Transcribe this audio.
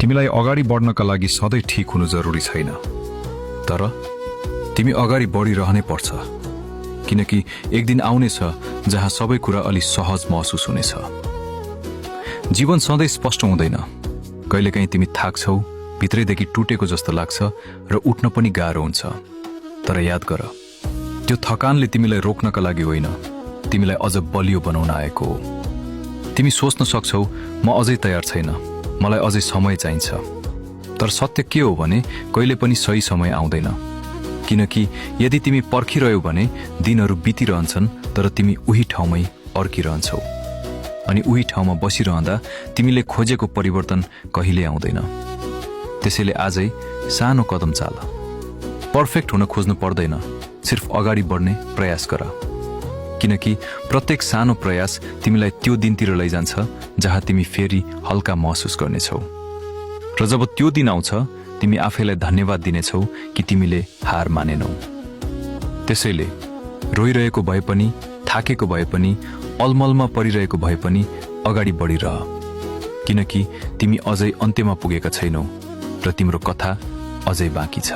तिमीलाई अगाडि बढ्नका लागि सधैँ ठीक हुनु जरुरी छैन, तर तिमी अगाडि बढिरहनै पर्छ, किनकि एक दिन आउनेछ जहाँ सबै कुरा अलि सहज महसुस हुनेछ। जीवन सधैँ स्पष्ट हुँदैन, कहिलेकाहीँ तिमी थाक्छौ, भित्रैदेखि टुटेको जस्तो लाग्छ र उठ्न पनि गाह्रो हुन्छ। तर याद गर, त्यो थकानले तिमीलाई रोक्नका लागि होइन, तिमीलाई अझ बलियो बनाउन आएको हो। तिमी सोच्न सक्छौ, म अझै तयार छैन, मलाई अझै समय चाहिन्छ। तर सत्य के हो भने कहिले पनि सही समय आउँदैन, किनकि यदि तिमी पर्खिरह्यौ भने दिनहरू बितिरहन्छन्, तर तिमी उही ठाउँमै अर्किरहन्छौ, अनि उही ठाउँमा बसिरहँदा तिमीले खोजेको परिवर्तन कहिले आउँदैन। त्यसैले आजै सानो कदम चाल। पर्फेक्ट हुन खोज्नु पर्दैन, सिर्फ अगाडि बढ्ने प्रयास गर, किनकि प्रत्येक सानो प्रयास तिमीलाई त्यो दिनतिर लैजान्छ जहाँ तिमी फेरि हल्का महसुस गर्नेछौ। र जब त्यो दिन आउँछ, तिमी आफैलाई धन्यवाद दिनेछौ कि तिमीले हार मानेनौ। त्यसैले रोइरहेको भए पनि, थाकेको भए पनि, अलमलमा परिरहेको भए पनि अगाडि बढिरह, किनकि तिमी अझै अन्त्यमा पुगेका छैनौ र तिम्रो कथा अझै बाँकी छ।